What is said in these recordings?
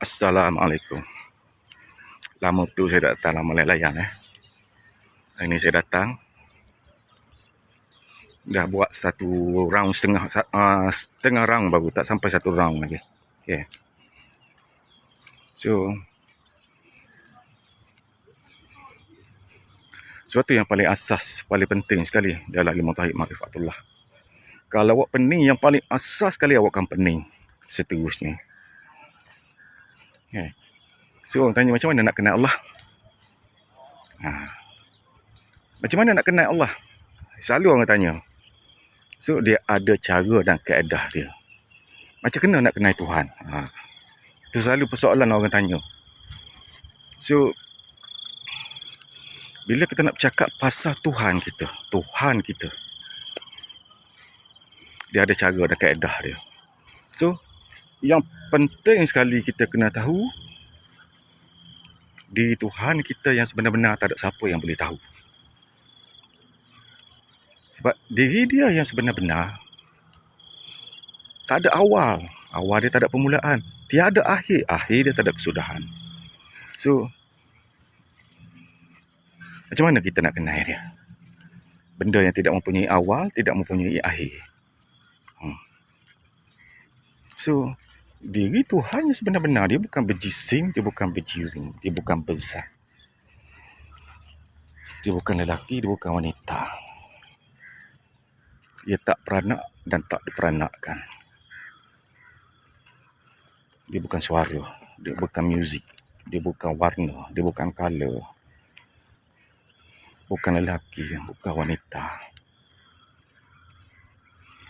Assalamualaikum. Lama tu saya tak datang lama layan. Hari ni saya datang. Dah buat satu round setengah round baru, tak sampai satu round lagi. Okay. So, sebab tu yang paling asas, paling penting sekali dalam ilmu tauhid ma'rifatullah. Kalau awak pening, yang paling asas sekali awak akan pening seterusnya. Okay. So, orang tanya macam mana nak kenal Allah? Macam mana nak kenal Allah? Selalu orang tanya. So, dia ada cara dan kaedah dia. Macam mana nak kenal Tuhan? Itu selalu persoalan orang tanya. So, bila kita nak bercakap pasal Tuhan kita, dia ada cara dan kaedah dia. So, yang penting sekali kita kena tahu, diri Tuhan kita yang sebenar-benar tak ada siapa yang boleh tahu. Sebab diri dia yang sebenar-benar tak ada awal dia tak ada permulaan, tiada akhir dia tak ada kesudahan. So, macam mana kita nak kenal dia? Benda yang tidak mempunyai awal, tidak mempunyai akhir. So, diri Tuhan yang sebenar-benar, dia bukan berjisim, dia bukan berjirim, dia bukan berzat, dia bukan lelaki, dia bukan wanita. Dia tak peranak dan tak diperanakkan. Dia bukan suara, dia bukan muzik, dia bukan warna, dia bukan color, bukan lelaki, bukan wanita.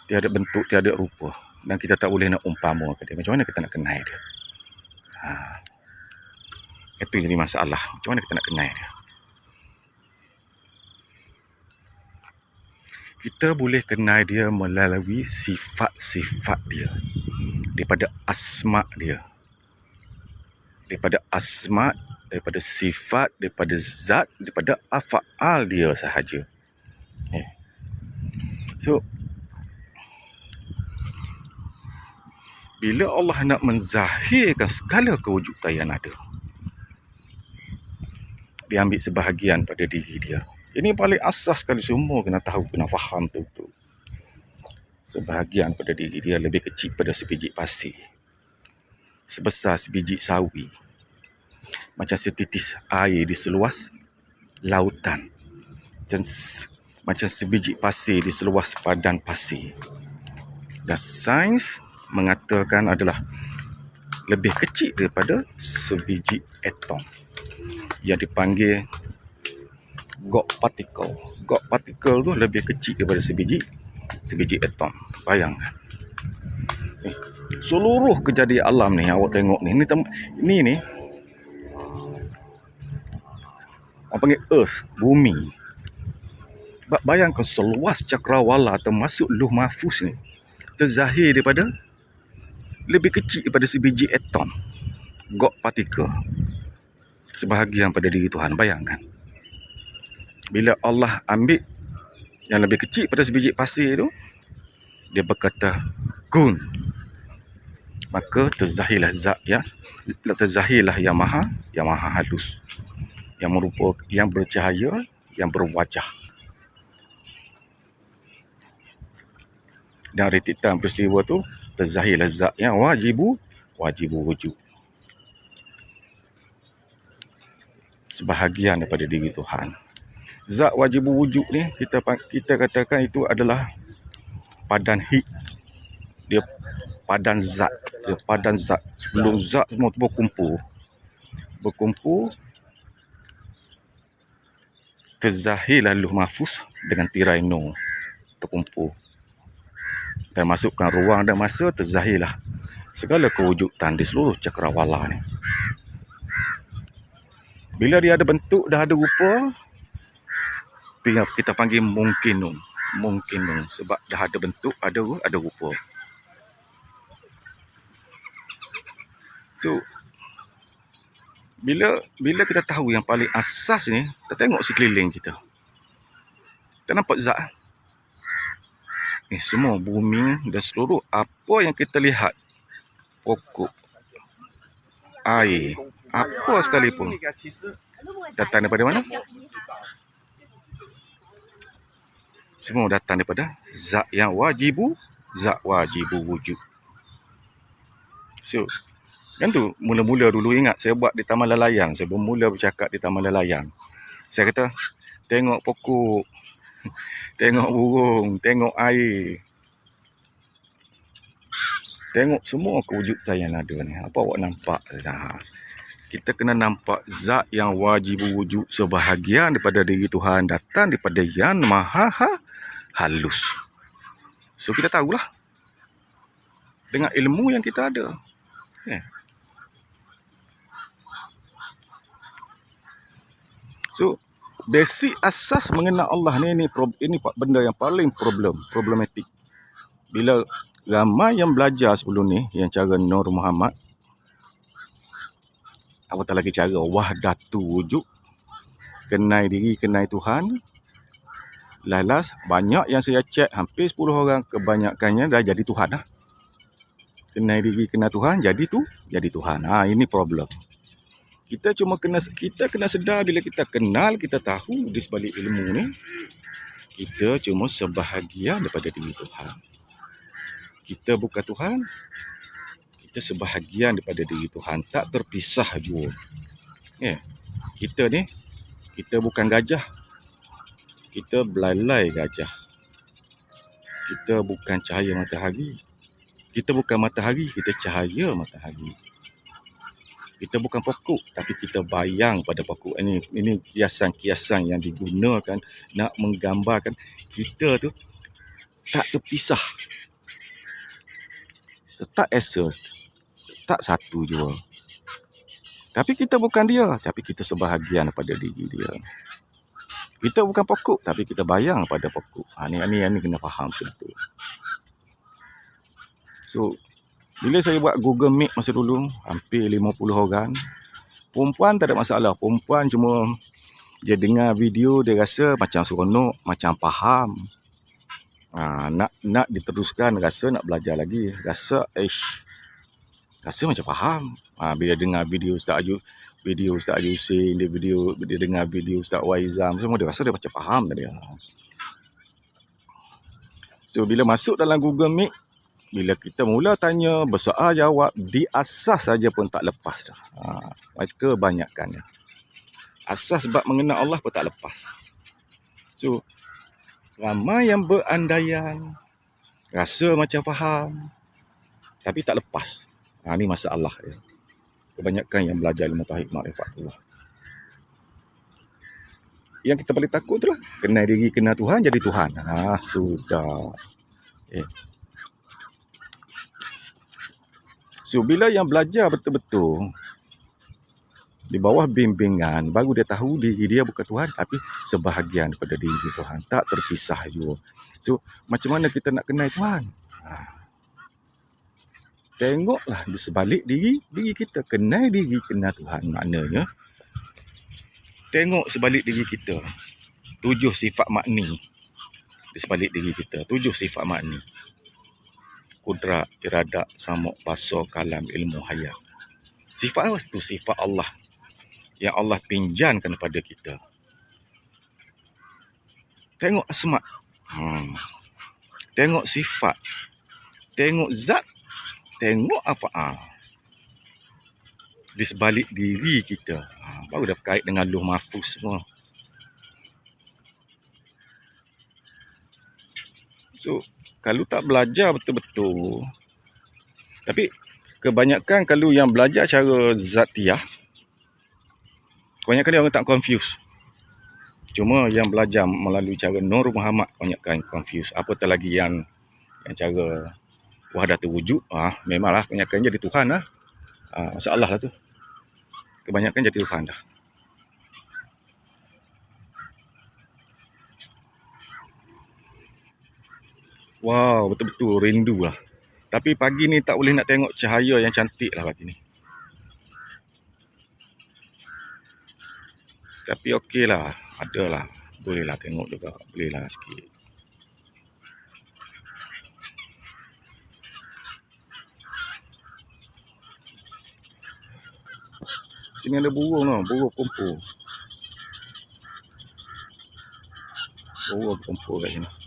Tiada bentuk, tiada rupa, dan kita tak boleh nak umpama ke dia. Macam mana kita nak kenal dia? Itu jadi masalah. Macam mana kita nak kenal dia? Kita boleh kenal dia melalui sifat-sifat dia, daripada asma dia, daripada sifat, daripada zat, daripada af'al dia sahaja. So, bila Allah nak menzahirkan segala kewujudan yang ada, dia ambil sebahagian pada diri dia. Ini paling asas sekali, semua kena tahu, kena faham betul-betul. Sebahagian pada diri dia lebih kecil pada sebiji pasir, sebesar sebiji sawi, macam setitis air di seluas lautan, macam sebiji pasir di seluas padang pasir. Dan sains mengatakan adalah lebih kecil daripada sebiji atom, yang dipanggil God particle. God particle tu lebih kecil daripada sebiji atom. Bayangkan. Seluruh kejadian alam ni awak tengok ni orang panggil earth, bumi. Bayangkan seluas cakrawala termasuk Lauh Mahfuz ni terzahir daripada lebih kecil daripada sebiji atom, God particle, sebahagian pada diri Tuhan. Bayangkan, bila Allah ambil yang lebih kecil pada sebiji pasir tu, dia berkata kun, maka terzahirlah yang maha halus, yang bercahaya, yang berwajah. Dan retitan peristiwa tu, terzahirlah zat yang wajibu wujud, sebahagian daripada diri Tuhan. Zat wajibu wujud ni kita katakan itu adalah padan hid. Dia padan zat. Sebelum zat semua berkumpul, terzahirlah Lauh Mahfuz dengan tirai nur terkumpul, dan masukkan ruang dan masa, terzahirlah segala kewujudan di seluruh cakrawala ni. Bila dia ada bentuk, dah ada rupa, kita panggil mungkinun, sebab dah ada bentuk, ada rupa. So, bila kita tahu yang paling asas ni, kita tengok sekeliling kita. Kita nampak zat. Semua bumi dan seluruh apa yang kita lihat, pokok, air, apa sekalipun, datang daripada mana? Semua datang daripada zat yang wajibu, zat wajibu wujud. So, kan tu mula-mula dulu ingat saya buat di Taman Lalayang, saya bermula bercakap di Taman Lalayang. Saya kata, tengok pokok, tengok burung, tengok air. Tengok semua kewujudan yang ada ni. Apa awak nampak? Kita kena nampak zat yang wajib wujud sebahagian daripada diri Tuhan datang daripada yang maha halus. So kita tahulah dengan ilmu yang kita ada. So basic asas mengenal Allah ni benda yang paling problematik. Bila ramai yang belajar sebelum ni yang cara Nur Muhammad, apatah lagi cara wahdatu wujud, kenal diri, kenal Tuhan. Lalas banyak yang saya cek, hampir 10 orang, kebanyakannya dah jadi Tuhan dah. Kenal diri, kenal Tuhan, jadi Tuhan. Ini problem. Kita kena sedar bila kita kenal, kita tahu di sebalik ilmu ni, kita cuma sebahagian daripada diri Tuhan. Kita bukan Tuhan, kita sebahagian daripada diri Tuhan, tak terpisah jua. Kita ni, kita bukan gajah, kita belalai gajah. Kita bukan cahaya matahari, kita bukan matahari, kita cahaya matahari. Kita bukan pokok, tapi kita bayang pada pokok. Ini kiasan-kiasan yang digunakan nak menggambarkan kita tu tak terpisah. Tak essence, tak satu jua. Tapi kita bukan dia, tapi kita sebahagian daripada diri dia. Kita bukan pokok, tapi kita bayang pada pokok. Ini kena faham betul. So, bila saya buat Google Meet masa dulu, hampir 50 orang. Perempuan tak ada masalah. Perempuan cuma dia dengar video, dia rasa macam seronok, macam faham. Nak diteruskan, rasa nak belajar lagi. Rasa macam faham. Bila dengar video Ustaz Yusing, dia dengar video Ustaz Waizam, semua dia rasa dia macam faham tadi. So, bila masuk dalam Google Meet, bila kita mula tanya, bersoal jawab, di asas saja pun tak lepas dah. Kebanyakannya. Asas sebab mengenal Allah pun tak lepas. So, ramai yang berandaian, rasa macam faham, tapi tak lepas. Ini masalah ya. Kebanyakan yang belajar ilmu tauhid ma'rifatullah. Yang kita paling takut itulah, kenal diri, kenal Tuhan, jadi Tuhan. Sudah. So, bila yang belajar betul-betul di bawah bimbingan, baru dia tahu diri dia bukan Tuhan, tapi sebahagian daripada diri Tuhan. Tak terpisah juga. So, macam mana kita nak kenal Tuhan? Tengoklah di sebalik diri kita. Kenal diri, kenal Tuhan. Maknanya, tengok sebalik diri kita. 7 sifat makni di sebalik diri kita. 7 sifat makni. Kudrat, iradat, samuk, basar, kalam, ilmu, hayat. Sifat apa itu? Sifat Allah yang Allah pinjankan kepada kita. Tengok asma', tengok sifat, tengok zat, tengok af'al di sebalik diri kita. Baru dah berkait dengan Lauh Mahfuz semua. So, kalau tak belajar betul-betul, tapi kebanyakan kalau yang belajar cara zatiyah, kebanyakan dia orang tak confuse. Cuma yang belajar melalui cara Nur Muhammad, kebanyakan confuse. Apatah lagi yang cara wahdatu wujud, memanglah kebanyakan jadi Tuhan lah. Masalah lah tu. Kebanyakan jadi Tuhan dah. Wow, betul-betul rindu lah. Tapi pagi ni tak boleh nak tengok cahaya yang cantik lah pagi ni. Tapi okey lah, ada lah. Boleh lah tengok juga, boleh lah sikit. Sini ada burung tau, burung kumpul. Burung kumpul kat sini.